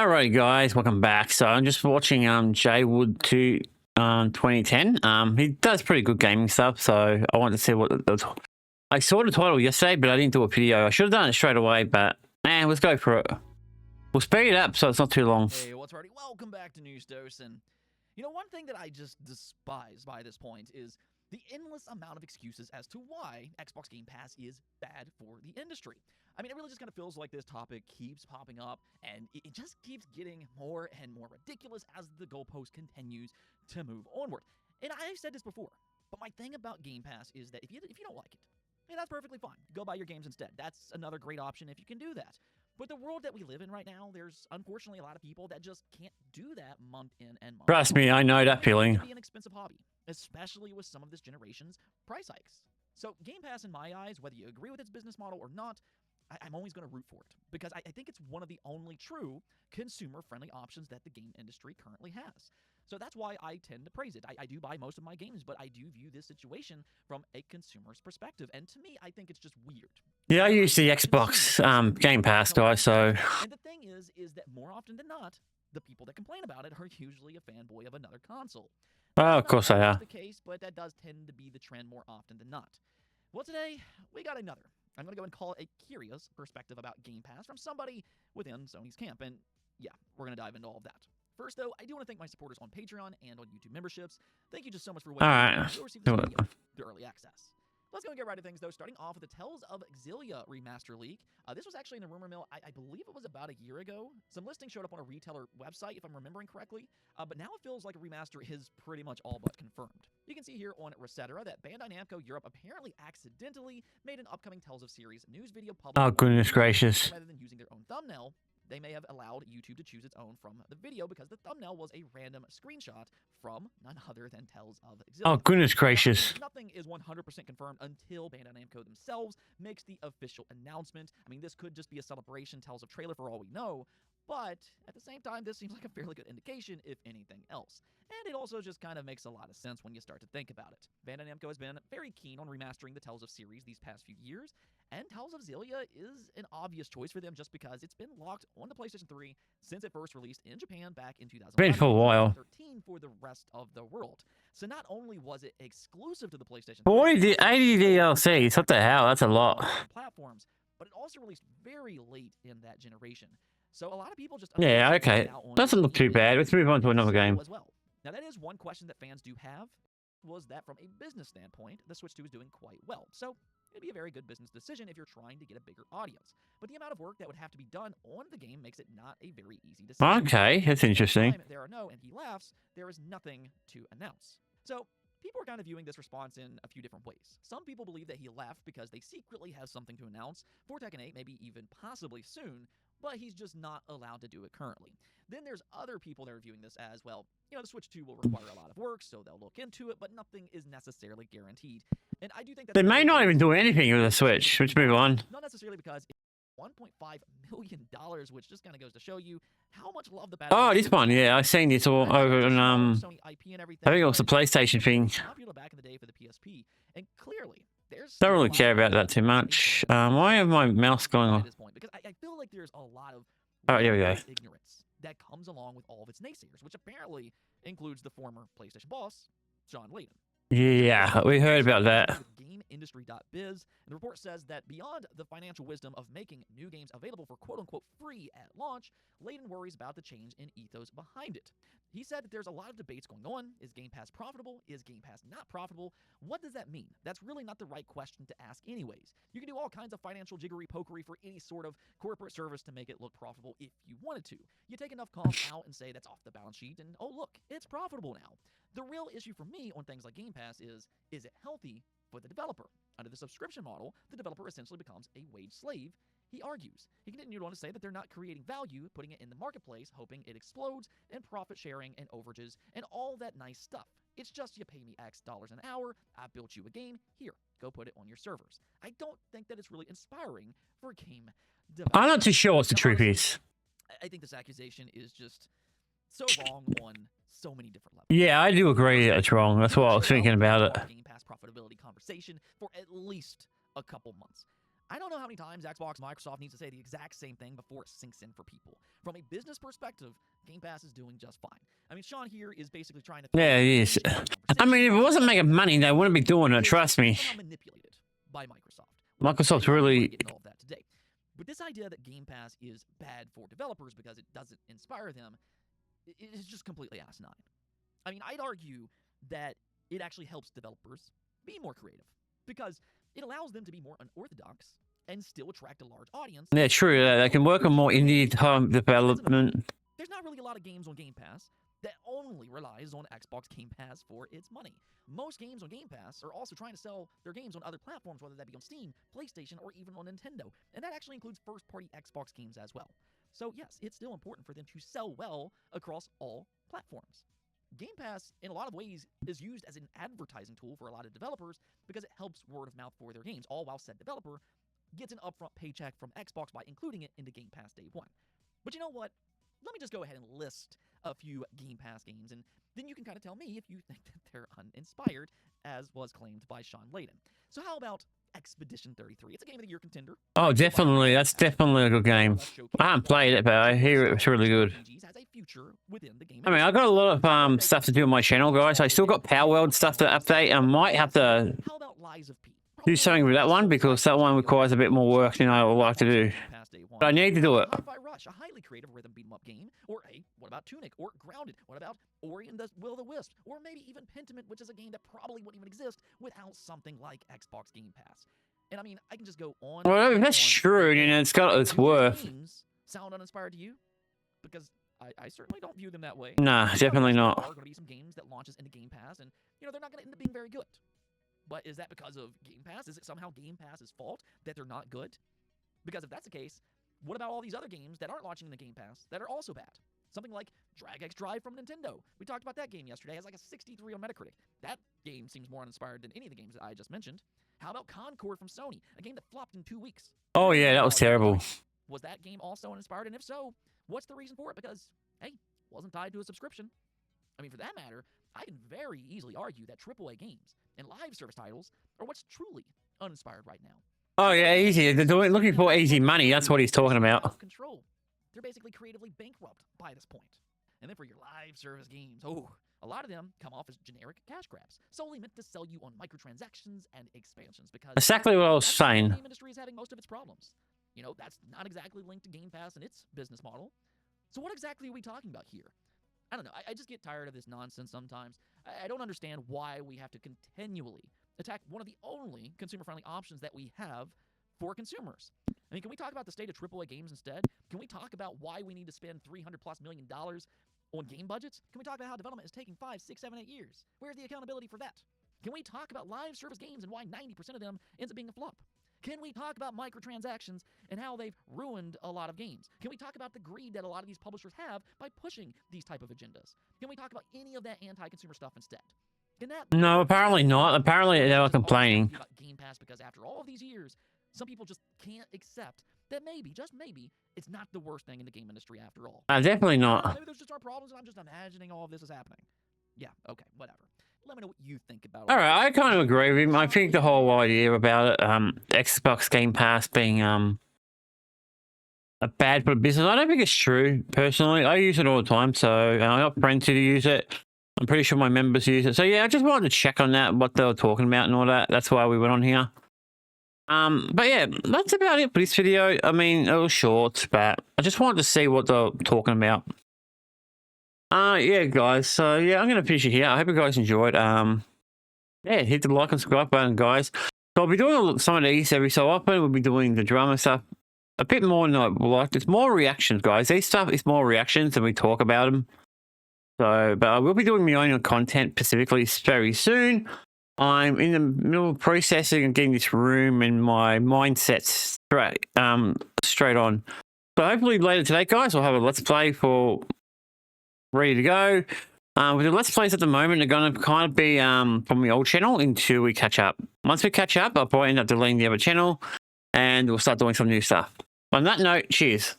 Alright guys, welcome back. So I'm just watching Jaywood 2 2010. He does pretty good gaming stuff, so I wanted to see what I saw the title yesterday, but I didn't do a video. I should have done it straight away, but let's go for it. We'll speed it up so it's not too long. Hey, what's already? Welcome back to News Dose. And you know, one thing that I just despise by this point is the endless amount of excuses as to why Xbox Game Pass is bad for the industry. I mean, it really just kind of feels like this topic keeps popping up, and it just keeps getting more and more ridiculous as the goalpost continues to move onward. And I've said this before, but my thing about Game Pass is that if you don't like it, hey, that's perfectly fine. Go buy your games instead. That's another great option if you can do that. But the world that we live in right now, there's unfortunately a lot of people that just can't do that month in and month out. Trust me, I know that feeling. It can be an expensive hobby, especially with some of this generation's price hikes. So Game Pass, in my eyes, whether you agree with its business model or not, I'm always going to root for it because I think it's one of the only true consumer-friendly options that the game industry currently has. So that's why I tend to praise it. I do buy most of my games, but I do view this situation from a consumer's perspective. And to me, I think it's just weird. Yeah, I use the Xbox Game Pass, guys, so... And the thing is that more often than not, the people that complain about it are usually a fanboy of another console. Oh, of course they are. That's the case, but that does tend to be the trend more often than not. Well, today, we got another. I'm going to go and call it a curious perspective about Game Pass from somebody within Sony's camp. And yeah, we're going to dive into all of that. First, though, I do want to thank my supporters on Patreon and on YouTube memberships. Thank you just so much for waiting. All right. To receive this video through early access. Let's go and get right to things, though, starting off with the Tales of Xillia remaster leak. This was actually in the rumor mill, I believe it was about a year ago. Some listings showed up on a retailer website, if I'm remembering correctly, but now it feels like a remaster is pretty much all but confirmed. You can see here on Resetera that Bandai Namco Europe apparently accidentally made an upcoming Tales of series news video public. Oh, goodness gracious. Rather than using their own thumbnail, they may have allowed YouTube to choose its own from the video because the thumbnail was a random screenshot from none other than Tales of Xillia. Oh, goodness gracious. Nothing is 100% confirmed until Bandai Namco themselves makes the official announcement. I mean, this could just be a celebration Tales of trailer for all we know, but at the same time, this seems like a fairly good indication, if anything else. And it also just kind of makes a lot of sense when you start to think about it. Bandai Namco has been very keen on remastering the Tales of series these past few years, and Tales of Xillia is an obvious choice for them just because it's been locked on the PlayStation 3 since it first released in Japan back in 2013. Been for a while. For the rest of the world. So not only was it exclusive to the PlayStation 3, 80 DLCs, what the hell? That's a lot. Platforms, but it also released very late in that generation. So a lot of people just okay. Doesn't look too bad. Let's move on to another game. As well. Now that is one question that fans do have, was that from a business standpoint, the Switch 2 is doing quite well. So it'd be a very good business decision if you're trying to get a bigger audience. But the amount of work that would have to be done on the game makes it not a very easy decision. Okay, that's interesting. There are no, and he laughs, there is nothing to announce. So people are kind of viewing this response in a few different ways. Some people believe that he left because they secretly have something to announce for Tekken 8, maybe even possibly soon, but he's just not allowed to do it currently. Then there's other people that are viewing this as, well, you know, the Switch 2 will require a lot of work, so they'll look into it, but nothing is necessarily guaranteed. And I do think that they may not even do anything with the Switch. Let's move on. Not necessarily because it's $1.5 million, which just kind of goes to show you how much love the battle. Oh, this one, yeah, I've seen this all over on Sony IP and everything. I think it was the PlayStation thing. Popular back in the day for the PSP, and clearly there's don't really care about that too much. Why have my mouse going on? At this point, because I feel like there's a lot of here we go. Ignorance that comes along with all of its naysayers, which apparently includes the former PlayStation boss, John Layden. Yeah, we heard about that. GameIndustry.biz, and the report says that beyond the financial wisdom of making new games available for quote-unquote free at launch, Layden worries about the change in ethos behind it. He said that there's a lot of debates going on. Is Game Pass profitable? Is Game Pass not profitable? What does that mean? That's really not the right question to ask anyways. You can do all kinds of financial jiggery-pokery for any sort of corporate service to make it look profitable if you wanted to. You take enough costs out and say that's off the balance sheet, and oh look, it's profitable now. The real issue for me on things like Game Pass is it healthy for the developer? Under the subscription model, the developer essentially becomes a wage slave, he argues. He continued on to say that they're not creating value, putting it in the marketplace, hoping it explodes, and profit sharing and overages, and all that nice stuff. It's just you pay me X dollars an hour, I built you a game, here, go put it on your servers. I don't think that it's really inspiring for game developers. I'm not too sure what the truth is. I think this accusation is just so wrong on so many different levels. Yeah, I do agree that it's wrong. That's what I was thinking about it. Game Pass profitability conversation for at least a couple months. I don't know how many times Xbox and Microsoft needs to say the exact same thing before it sinks in for people. From a business perspective, Game Pass is doing just fine. I mean, Sean here is basically trying to... Yeah, he is. I mean, if it wasn't making money, they wouldn't be doing it, trust me. Manipulated by Microsoft. Microsoft's really... All of that today. But this idea that Game Pass is bad for developers because it doesn't inspire them is just completely asinine. I mean, I'd argue that it actually helps developers be more creative because it allows them to be more unorthodox and still attract a large audience. Yeah, true. They can work on more indie development. There's not really a lot of games on Game Pass that only relies on Xbox Game Pass for its money. Most games on Game Pass are also trying to sell their games on other platforms, whether that be on Steam, PlayStation, or even on Nintendo. And that actually includes first-party Xbox games as well. So yes, it's still important for them to sell well across all platforms. Game Pass, in a lot of ways, is used as an advertising tool for a lot of developers because it helps word of mouth for their games, all while said developer gets an upfront paycheck from Xbox by including it into Game Pass day one. But you know what? Let me just go ahead and list a few Game Pass games, and then you can kind of tell me if you think that they're uninspired, as was claimed by Sean Layden. So how about Expedition 33? It's a Game of the Year contender. Oh, definitely. That's definitely a good game. I haven't played it, but I hear it's really good. I mean, I've got a lot of stuff to do on my channel, guys. I still got Power World stuff to update. I might have to do something with that one because that one requires a bit more work than I would like to do. But I need to do it. Rush, a highly creative rhythm beat-em-up game, or hey, what about Tunic, or Grounded, what about Ori and the Will of the Wisp, or maybe even Pentiment, which is a game that probably wouldn't even exist without something like Xbox Game Pass. And I mean, I can just go on. Well, that's true, and it's got its worth. Sound uninspired to you? Because I certainly don't view them that way. Nah, definitely not. There are going to be some games that launches into Game Pass, and they're not going to end up being very good. But is that because of Game Pass? Is it somehow Game Pass's fault that they're not good? Because if that's the case, what about all these other games that aren't launching in the Game Pass that are also bad? Something like Drag X Drive from Nintendo. We talked about that game yesterday. It has like a 63 on Metacritic. That game seems more uninspired than any of the games that I just mentioned. How about Concord from Sony, a game that flopped in 2 weeks? Oh yeah, that was terrible. Was that game also uninspired? And if so, what's the reason for it? Because, hey, it wasn't tied to a subscription. I mean, for that matter, I can very easily argue that AAA games and live service titles are what's truly uninspired right now. Oh yeah, easy. They're looking for easy money. That's what he's talking about. Control. They're basically creatively bankrupt by this point. And then for your live service games, a lot of them come off as generic cash grabs, solely meant to sell you on microtransactions and expansions. Because exactly what I was saying. The game industry is having most of its problems. That's not exactly linked to Game Pass and its business model. So what exactly are we talking about here? I don't know. I just get tired of this nonsense sometimes. I don't understand why we have to continually attack one of the only consumer-friendly options that we have for consumers. I mean, can we talk about the state of AAA games instead? Can we talk about why we need to spend $300+ million on game budgets? Can we talk about how development is taking 5, 6, 7, 8 years? Where's the accountability for that? Can we talk about live service games and why 90% of them ends up being a flop? Can we talk about microtransactions and how they've ruined a lot of games? Can we talk about the greed that a lot of these publishers have by pushing these type of agendas? Can we talk about any of that anti-consumer stuff instead? No, apparently not. Apparently they were complaining. About Game Pass because after all of these years, some people just can't accept that maybe, just maybe, it's not the worst thing in the game industry after all. Definitely not. Maybe there's just our problems and I'm just imagining all of this is happening. Yeah, okay, whatever. Let me know what you think about it. All right, I kind of agree with him. I think the whole idea about it, Xbox Game Pass being a bad for business, I don't think it's true, personally. I use it all the time, so I got friends who use it. I'm pretty sure my members use it. So yeah, I just wanted to check on that, what they were talking about and all that. That's why we went on here. But yeah, that's about it for this video. I mean, it was short, but I just wanted to see what they're talking about. Yeah, guys. So yeah, I'm gonna finish it here. I hope you guys enjoyed. Yeah, hit the like and subscribe button, guys. So I'll be doing some of these every so often. We'll be doing the drama stuff a bit more than I like. It's more reactions, guys. These stuff is more reactions than we talk about them. So, but I will be doing my own content specifically very soon. I'm in the middle of processing and getting this room and my mindset straight on. So hopefully later today, guys, I'll have a let's play for ready to go. With the let's plays at the moment, they're going to kind of be from the old channel until we catch up. Once we catch up, I'll probably end up deleting the other channel and we'll start doing some new stuff. On that note, cheers.